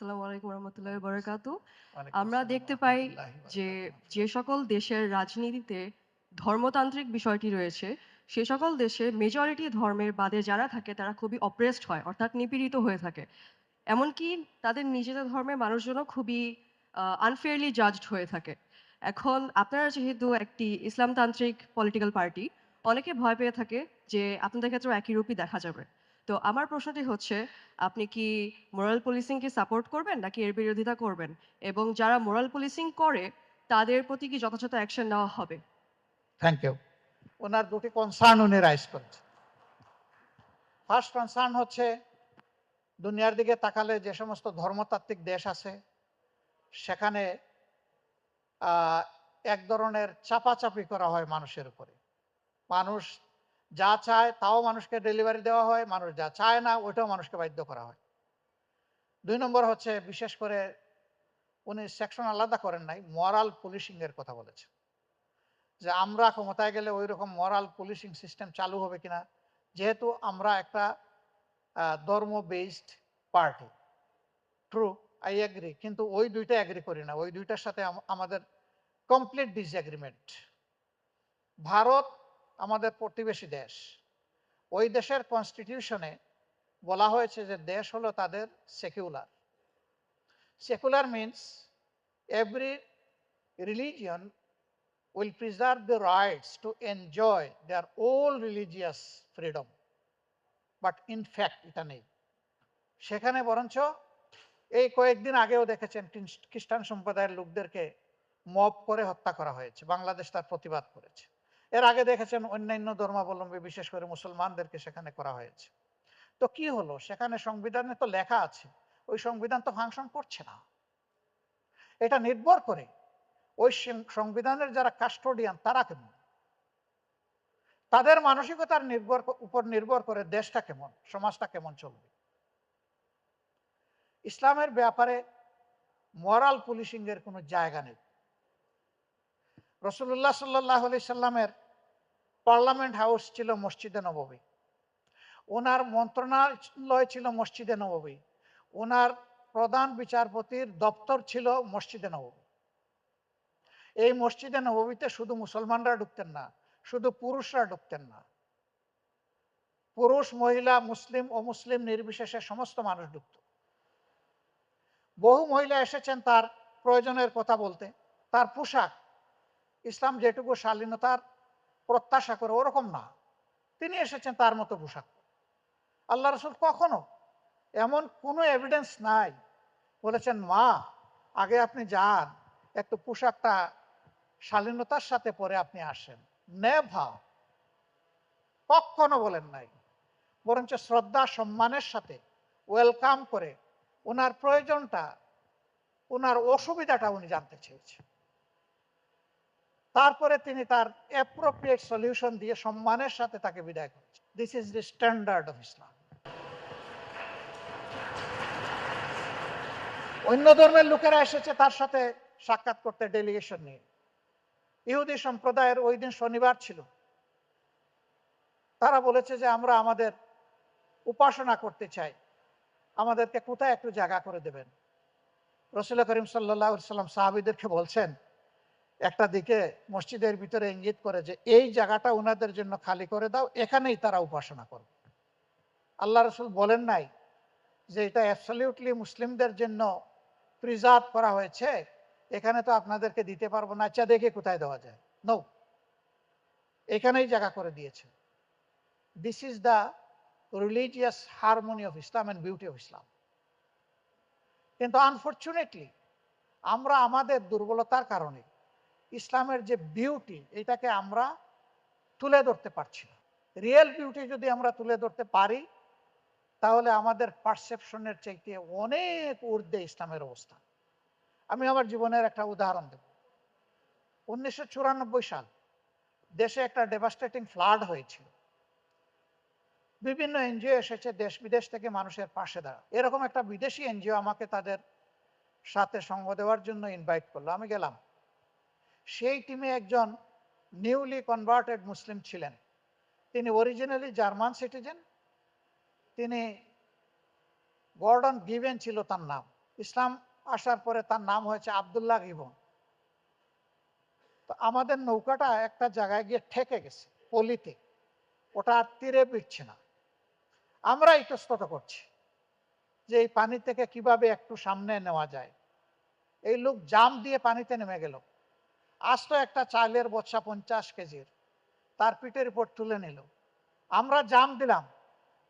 আসসালামু আলাইকুম রহমতুল্লাহি বারাকাতু। ওয়ালাইকুম আমরা আসসালাম দেখতে পাই রহমতুল্লাহি যে, বারাকাতুহু। যে সকল দেশের রাজনীতিতে ধর্মতান্ত্রিক বিষয়টি রয়েছে, সে সকল দেশে মেজরিটি ধর্মের বাদে যারা থাকে তারা খুবই অপ্রেসড হয়, অর্থাৎ নিপীড়িত হয়ে থাকে। এমনকি তাদের নিজেদের ধর্মের মানুষজনও খুবই আনফেয়ারলি জাজড হয়ে থাকে। এখন আপনারা যেহেতু একটি ইসলামতান্ত্রিক পলিটিক্যাল পার্টি, অনেকে ভয় পেয়ে থাকে যে আপনাদের ক্ষেত্রেও একই রূপই দেখা যাবে। তো আমার প্রশ্নটি হচ্ছে, আপনি কি মোরাল পুলিশিংকে সাপোর্ট করবেন নাকি এর বিরোধিতা করবেন? এবং যারা মোরাল পুলিশিং করে তাদের প্রতি কি যথাযথ অ্যাকশন নেওয়া হবে? Thank you. ওনার দুটি কনসার্ন উনি রাইজ করেছেন। ফার্স্ট কনসার্ন হচ্ছে দুনিয়ার দিকে তাকালে যে সমস্ত ধর্মতাত্ত্বিক দেশ আছে সেখানে আহ, এক ধরনের চাপাচাপি করা হয় মানুষের উপরে। মানুষ যা চায় তাও মানুষকে ডেলিভারি দেওয়া হয়, মানুষ যা চায় না ওইটাও মানুষকে বাধ্য করা হয়। 2 নম্বর হচ্ছে বিশেষ করে উনি সেকশন আলাদা করেন নাই, মরাল পুলিশিং এর কথা বলেছেন যে আমরা ক্ষমতায় গেলে ওই রকম মরাল পুলিশিং সিস্টেম চালু হবে কিনা, যেহেতু আমরা একটা ধর্ম based party. True, I agree, কিন্তু ওই দুইটা এগ্রি করি না, ওই দুইটার সাথে আমাদের কমপ্লিট ডিসএগ্রিমেন্ট। ভারত আমাদের প্রতিবেশী দেশ, ওই দেশের কনস্টিটিউশনে বলা হয়েছে যে দেশ হলো তাদের secular. Secular means every religion will preserve the rights to enjoy their all religious freedom, but in fact এটা নেই সেখানে। বরঞ্চ এই কয়েকদিন আগেও দেখেছেন খ্রিস্টান সম্প্রদায়ের লোকদেরকে মব করে হত্যা করা হয়েছে, বাংলাদেশ তার প্রতিবাদ করেছে। এর আগে দেখেছেন অন্যান্য ধর্মাবলম্বী বিশেষ করে মুসলমানদেরকে সেখানে করা হয়েছে। তো কি হলো, সেখানে সংবিধানে তো লেখা আছে, ওই সংবিধান তো ফাংশন করছে না। এটা নির্ভর করে ওই সংবিধানের যারা কাস্টোডিয়ান তারা কেমন, তাদের মানসিকতার উপর নির্ভর করে দেশটা কেমন, সমাজটা কেমন চলবে। ইসলামের ব্যাপারে মরাল পুলিশিং এর কোনো জায়গা নেই। রসুল্লাহ সাল্লাহ আলি সাল্লামের পার্লামেন্ট হাউস ছিল মসজিদে নববী, ওনার মন্ত্রণালয় ছিল মসজিদে নববী, ওনার প্রধান বিচারপতির দপ্তর ছিল মসজিদে নববী। এই মসজিদে নববীতে শুধু মুসলমানরা ঢুকতেন না, শুধু পুরুষরা ঢুকতেন না, পুরুষ মহিলা মুসলিম ও মুসলিম নির্বিশেষে সমস্ত মানুষ ঢুকত। বহু মহিলা এসেছেন তার প্রয়োজনের কথা বলতে। তার পোশাক ইসলাম যেটুকু শালীনতার প্রত্যাশা করে ওরকম না, তিনি এসেছেন তার মতো পোশাক। আল্লাহ রসুল কখনো এমন কোনো এভিডেন্স নাই বলেছেন মা আগে আপনি যান, একটু পোশাকটা শালীনতার সাথে পরে আপনি আসেন। নেভার, কখনো বলেন নাই। বরঞ্চ শ্রদ্ধা সম্মানের সাথে ওয়েলকাম করে ওনার প্রয়োজনটা, ওনার অসুবিধাটা উনি জানতে চেয়েছেন। তারপরে তিনি তার অ্যাপ্রোপ্রিয়েট সলিউশন দিয়ে সম্মানের সাথে তাকে বিদায় করেছেন। This is the standard of Islam. অন্য ধর্মের লোকেরা এসেছে তার সাথে সাক্ষাৎ করতে ডেলিগেশন নিয়ে। ইহুদি সম্প্রদায়ের ওই দিন শনিবার ছিল, তারা বলেছে যে আমরা আমাদের উপাসনা করতে চাই, আমাদেরকে কোথায় একটু জায়গা করে দেবেন। রসুল করিম সাল্লাহ সাল্লাম সাহাবীদেরকে বলছেন, একটা দিকে মসজিদের ভিতরে ইঙ্গিত করে যে এই জায়গাটা ওনাদের জন্য খালি করে দাও, এখানেই তারা উপাসনা করবে। আল্লাহ রসুল বলেন নাই যে এটা অ্যাবসলিউটলি মুসলিমদের জন্য প্রিজার্ভ করা হয়েছে, এখানে তো আপনাদেরকে দিতে পারবো না, আচ্ছা দেখে কোথায় দেওয়া যায়। নো, এখানেই জায়গা করে দিয়েছে। This is the religious harmony of Islam and beauty of Islam. কিন্তু আনফর্চুনেটলি আমরা আমাদের দুর্বলতার কারণে ইসলামের যে বিউটি এটাকে আমরা তুলে ধরতে পারছি না। রিয়েল বিউটি যদি আমরা তুলে ধরতে পারি তাহলে আমাদের পারসেপশনের চাইতে অনেক ঊর্ধ্বে ইসলামের অবস্থা। আমি আমার জীবনের একটা উদাহরণ দেব। 1994 সাল দেশে একটা ডেভাস্টেটিং ফ্লাড হয়েছিল। বিভিন্ন এনজিও এসেছে দেশ বিদেশ থেকে মানুষের পাশে দাঁড়া। এরকম একটা বিদেশি এনজিও আমাকে তাদের সাথে সঙ্গ দেওয়ার জন্য ইনভাইট করলো, আমি গেলাম। সেই টিমে একজন নিউলি কনভার্টেড মুসলিম ছিলেন, তিনি অরিজিনালি জার্মান সিটিজেন, তিনি গর্ডন গিভেন ছিল তার নাম। ইসলাম আসার পরে তার নাম হয়েছে আব্দুল্লাহ গিবন। তো আমাদের নৌকাটা একটা জায়গায় গিয়ে ঠেকে গেছে পলিতে, ওটা আর তীরে বিটছে না। আমরা ইতস্তত করছি যে এই পানি থেকে কিভাবে একটু সামনে নেওয়া যায়। এই লোক জাম দিয়ে পানিতে নেমে গেল, আস্ত একটা চালের বচ্চা 50 কেজির তার পিঠের উপর তুলে নিল। আমরা জাম দিলাম,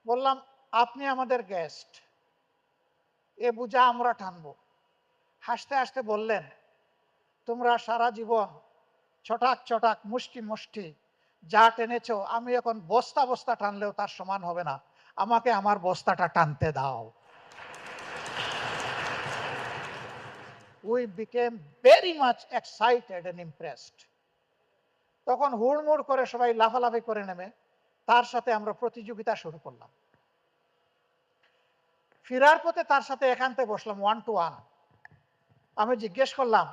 বললাম আপনি আমাদের গেস্ট, এ বুঝা আমরা টানবো। হাসতে হাসতে বললেন, তোমরা সারা জীবন ছটাক ছটাক মুষ্টি মুষ্টি যা টেনেছো, আমি এখন বস্তা বস্তা টানলেও তার সমান হবে না, আমাকে আমার বস্তাটা টানতে দাও। We became very much excited and impressed. তখন হুড়মুড় করে সবাই লাফালাফি করে নেমে তার সাথে আমরা প্রতিযোগিতা শুরু করলাম। ফিরার পথে তার সাথে একান্তে বসলাম 1 to 1। আমি জিজ্ঞেস করলাম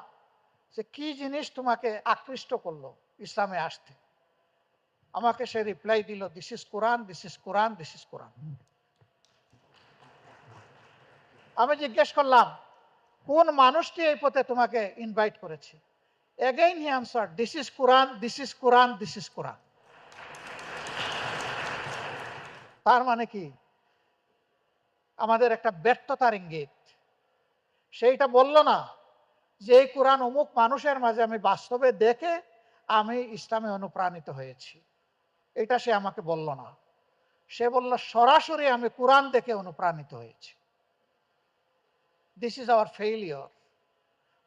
যে কি জিনিস তোমাকে আকৃষ্ট করলো ইসলামে আসতে। আমাকে সে রিপ্লাই দিল, this is Quran, this is Quran, this is কোরআন। আমি জিজ্ঞেস করলাম কোন মানুষটি এই পথে তোমাকে ইনভাইট করেছে। Again he answer, this is Quran, this is Quran, this is কোরআন। তার মানে কি, আমাদের একটা ব্যর্থতার ইঙ্গিত। সেইটা বলল না যে এই কোরআন অমুক মানুষের মাঝে আমি বাস্তবে দেখে আমি ইসলামে অনুপ্রাণিত হয়েছি, এটা সে আমাকে বলল না। সে বলল সরাসরি আমি কোরআন দেখে অনুপ্রাণিত হয়েছি। This is our failure.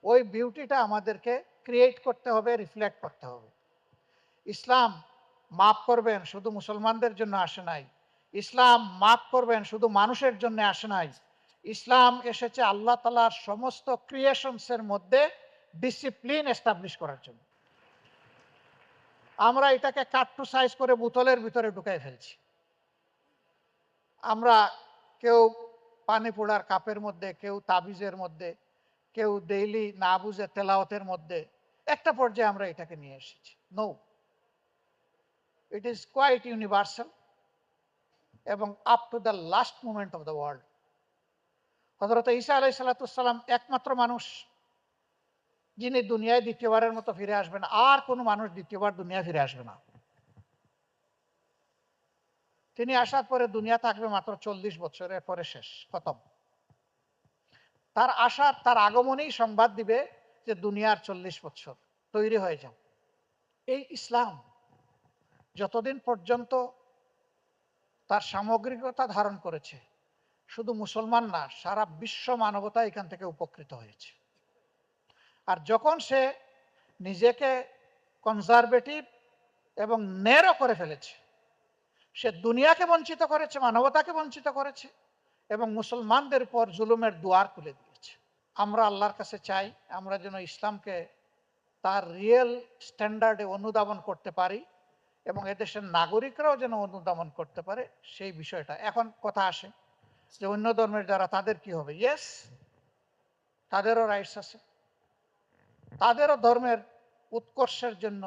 ওই বিউটিটা আমাদেরকে ক্রিয়েট করতে হবে, রিফ্লেক্ট করতে হবে। ইসলাম মাফ করবেন শুধু মুসলমানদের জন্য আসে নাই, ইসলাম মাফ করবেন শুধু মানুষের জন্য আসে নাই। ইসলাম এসেছে আল্লাহ তাআলার সমস্ত ক্রিয়েশনসের মধ্যে ডিসিপ্লিন এস্টাবলিশ করার জন্য। আমরা এটাকে কাট টু সাইজ করে বোতলের ভিতরে ঢুকাই ফেলছি। আমরা কেউ পানি পোড়ার কাপের মধ্যে, কেউ তাবিজের মধ্যে, কেউ ডেইলি না বুঝে তেলাওয়াতের মধ্যে, একটা পর্যায়ে আমরা এটাকে নিয়ে এসেছি। No, it is quite universal এবং up to the last moment of the world. হযরত ঈসা আলাইহিস সালাম একমাত্র মানুষ যিনি দুনিয়ায় দ্বিতীয়বারের মতো ফিরে আসবেন। আর কোনো মানুষ দ্বিতীয়বার দুনিয়া ফিরে আসবে না। তিনি আসার পরে দুনিয়া থাকবে মাত্র 40 বছরের পরে শেষ, খতম। তার আসার, তার আগমনেই সংবাদ দিবে যে দুনিয়ার 40 বছর তৈরি হয়ে যাও। এই ইসলাম যতদিন পর্যন্ত তার সামগ্রিকতা ধারণ করেছে, শুধু মুসলমান না, সারা বিশ্ব মানবতা এখান থেকে উপকৃত হয়েছে। আর যখন সে নিজেকে কনজারভেটিভ এবং ন্যারো করে ফেলেছে, সে দুনিয়াকে বঞ্চিত করেছে, মানবতাকে বঞ্চিত করেছে এবং মুসলমানদের উপর জুলুমের দুয়ার খুলে দিয়েছে। আমরা আল্লাহর কাছে চাই আমরা যেন ইসলামকে তার রিয়েল স্ট্যান্ডার্ডে অনুধাবন করতে পারি এবং এদেশের নাগরিকরাও যেন অনুধাবন করতে পারে সেই বিষয়টা। এখন কথা আসে যে অন্য ধর্মের যারা, তাদের কি হবে? ইয়েস, তাদেরও রাইটস আছে, তাদেরও ধর্মের উৎকর্ষের জন্য,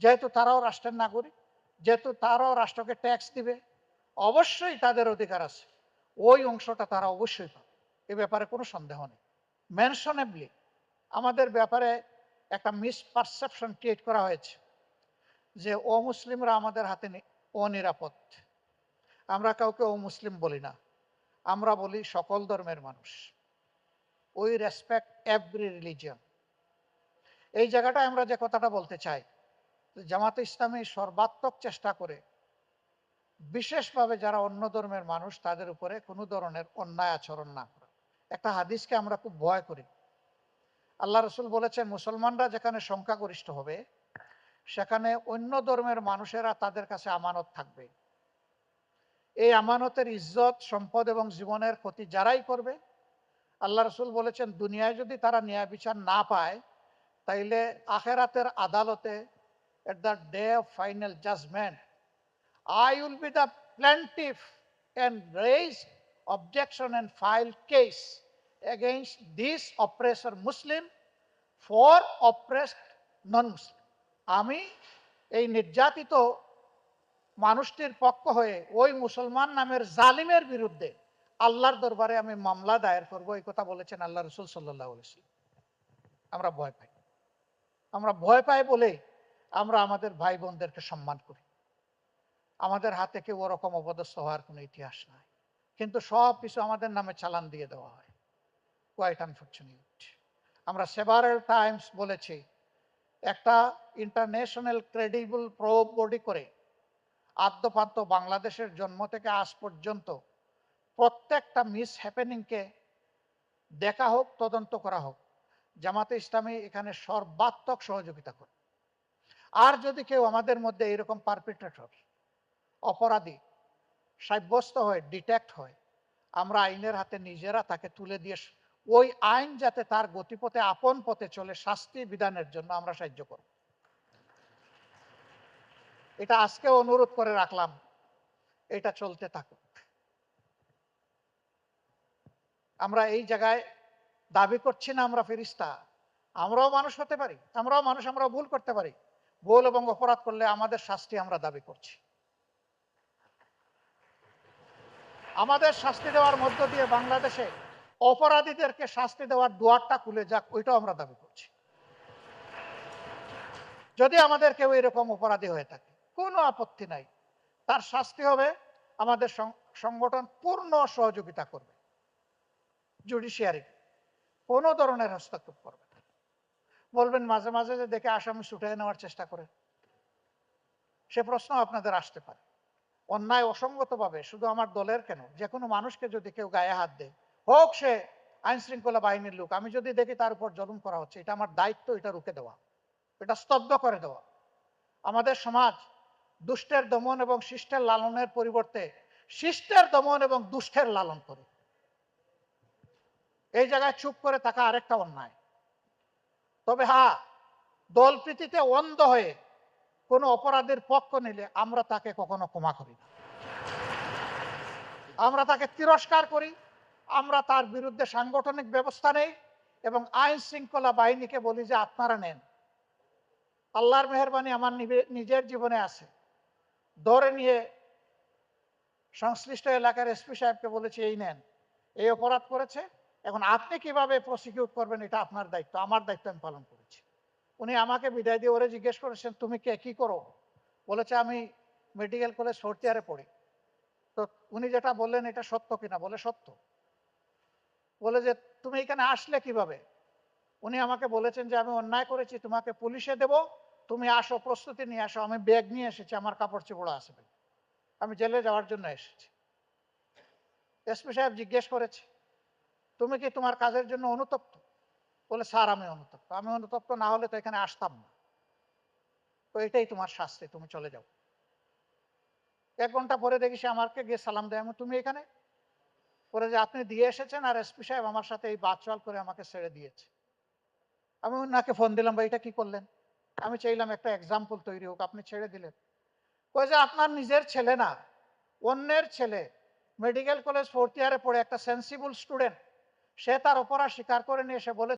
যেহেতু তারাও রাষ্ট্রের নাগরিক, যেহেতু তারাও রাষ্ট্রকে ট্যাক্স দিবে, অবশ্যই তাদের অধিকার আছে, ওই অংশটা তারা অবশ্যই পাবে, এ ব্যাপারে কোনো সন্দেহ নেই। মেনশনেবলি আমাদের ব্যাপারে একটা মিসপারসেপশন ক্রিয়েট করা হয়েছে যে অমুসলিমরা আমাদের হাতে অনিরাপদ। আমরা কাউকে অমুসলিম বলি না, আমরা বলি সকল ধর্মের মানুষ। We respect every religion. এই জায়গাটায় আমরা যে কথাটা বলতে চাই, জামাতে ইসলামী সর্বাত্মক চেষ্টা করে বিশেষভাবে যারা অন্য ধর্মের মানুষ তাদের উপরে কোনো ধরনের অন্যায় আচরণ না করে। একটা হাদিসকে আমরা খুব ভয় করি। আল্লাহ রসুল বলেছেন মুসলমানরা যেখানে সংখ্যাগরিষ্ঠ হবে সেখানে অন্য ধর্মের মানুষেরা তাদের কাছে আমানত থাকবে। এই আমানতের ইজ্জত, সম্পদ এবং জীবনের ক্ষতি যারাই করবে, আল্লাহ রসুল বলেছেন দুনিয়ায় যদি তারা ন্যায় বিচার না পায়, তাইলে আখেরাতের আদালতে at the day of final judgment I will be the plaintiff and raise objection and file case against this oppressor Muslim for oppressed non-Muslim. আমি এই নির্যাতিত মানুষটির পক্ষ হয়ে ওই মুসলমান নামের জালিমের বিরুদ্ধে আল্লাহর দরবারে আমি মামলা দায়ের করব, এই কথা বলেছেন আল্লাহ রসুল সাল্লাল্লাহু আলাইহি ওয়াসাল্লাম। আমরা ভয় পাই। আমরা ভয় পাই বলেই আমরা আমাদের ভাই বোনদেরকে সম্মান করি। আমাদের হাতে কেউ ওরকম অপদস্থ হওয়ার কোনো ইতিহাস নাই, কিন্তু সব কিছু আমাদের নামে চালান দিয়ে দেওয়া হয়। Quite unfortunate. আমরা সেভারাল টাইমস বলেছি, একটা ইন্টারন্যাশনাল ক্রেডিবল প্রোব বডি করে আদ্যপান্ত বাংলাদেশের জন্ম থেকে আজ পর্যন্ত প্রত্যেকটা মিস হ্যাপেনিংকে দেখা হোক, তদন্ত করা হোক। জামাতে ইসলামী এখানে সর্বাত্মক সহযোগিতা করে। আর যদি কেউ আমাদের মধ্যে এরকম পারপিট্রেটর, অপরাধী সাব্যস্ত হয়, ডিটেক্ট হয়, আমরা আইনের হাতে নিজেরা তাকে তুলে দিয়ে ওই আইন যাতে তার গতিপথে আপন পথে চলে, শাস্তি বিধানের জন্য আমরা সাহায্য করব। এটা আজকে অনুরোধ করে রাখলাম, এটা চলতে থাকুক। আমরা এই জায়গায় দাবি করছি না আমরা ফেরেশতা, আমরাও মানুষ হতে পারি, আমরাও মানুষ, আমরাও ভুল করতে পারি। ভুল এবং অপরাধ করলে আমাদের শাস্তি আমরা দাবি করছি। আমাদের শাস্তি দেওয়ার মধ্য দিয়ে বাংলাদেশে অপরাধীদেরকে শাস্তি দেওয়ার দুয়ারটা খুলে যাক, ওইটাও আমরা দাবি করছি। যদি আমাদের কেউ এরকম অপরাধী হয়ে থাকে, কোনো আপত্তি নাই, তার শাস্তি হবে, আমাদের সংগঠন পূর্ণ সহযোগিতা করবে। জুডিশিয়ারি কোনো ধরনের হস্তক্ষেপ করবে না। বলবেন মাঝে মাঝে যে দেখে আসামি ছুটিয়ে নেওয়ার চেষ্টা করে, সে প্রশ্ন আপনাদের আসতে পারে। অন্যায় অসঙ্গতভাবে শুধু আমার দলের কেন, যে কোনো মানুষকে যদি কেউ গায়ে হাত দেয়, হোক সে আইন শৃঙ্খলা বাহিনীর লোক, আমি যদি দেখি তার উপর জুলুম করা হচ্ছে, এটা আমার দায়িত্ব এটা রুখে দেওয়া, এটা স্তব্ধ করে দেওয়া। আমাদের সমাজ দুষ্টের দমন এবং শিষ্টের লালনের পরিবর্তে শিষ্টের দমন এবং দুষ্টের লালন করে। এই জায়গায় চুপ করে থাকা আরেকটা অন্যায়। তবে হ্যাঁ, দলপ্রীতিতে অন্ধ হয়ে কোনো অপরাধের পক্ষ নিলে আমরা তাকে কখনো ক্ষমা করি না, আমরা তাকে তিরস্কার করি, আমরা তার বিরুদ্ধে সাংগঠনিক ব্যবস্থা নেই এবং আইন শৃঙ্খলা বাহিনীকে বলি যে আপনারা নেন। আল্লাহর মেহেরবানি আমার নিজের জীবনে আছে, ধরে নিয়ে সংশ্লিষ্ট এলাকার এসপি সাহেবকে বলেছি এই নেন, এই অপরাধ করেছে, এখন আপনি কিভাবে প্রসিকিউট করবেন এটা আপনার দায়িত্ব, আমার দায়িত্ব আমি পালন করেছি। উনি আমাকে বিদায় দিয়ে ওরে জিজ্ঞেস করেছেন তুমি কে, কি করো? বলেছে আমি মেডিকেল কলেজ 4th ইয়ারে পড়ি। তো উনি যেটা বললেন এটা সত্য কিনা? বলে সত্য। বলে যে তুমি এখানে আসলে কিভাবে? উনি আমাকে বলেছেন যে আমি অন্যায় করেছি, তোমাকে পুলিশে দেব, তুমি আসো, প্রস্তুতি নিয়ে আসো। আমি ব্যাগ নিয়ে এসেছি, আমার কাপড় চোপড় আছে, আমি জেলে যাওয়ার জন্য এসেছি। এসপি সাহেব জিজ্ঞেস করেছে তুমি কি তোমার কাজের জন্য অনুতপ্ত? বলে স্যার আমি অনুতপ্ত। আমি অনুতপ্ত না হলে তো এখানে আসতাম না, তো এটাই তোমার শাস্তি, তুমি চলে যাও। 1 ঘন্টা পরে দেখি সে আমাকে গিয়ে সালাম দেয়। আমি তুমি এখানে? পরে যে আপনি দিয়ে এসেছেন আর এসপি সাহেব আমার সাথে এই বাচাল করে আমাকে ছেড়ে দিয়েছে। আমি ওনাকে ফোন দিলাম, ভাই এটা কি করলেন? আমি চাইলাম একটা এক্সাম্পল তৈরি হোক, আপনি ছেড়ে দিলেন। ওই যে আপনার নিজের ছেলে না, অন্যের ছেলে, মেডিকেল কলেজ 4th ইয়ারে পড়ে একটা সেন্সিবল স্টুডেন্ট, সে তার অপরাধ স্বীকার করে নিয়ে এসে বলে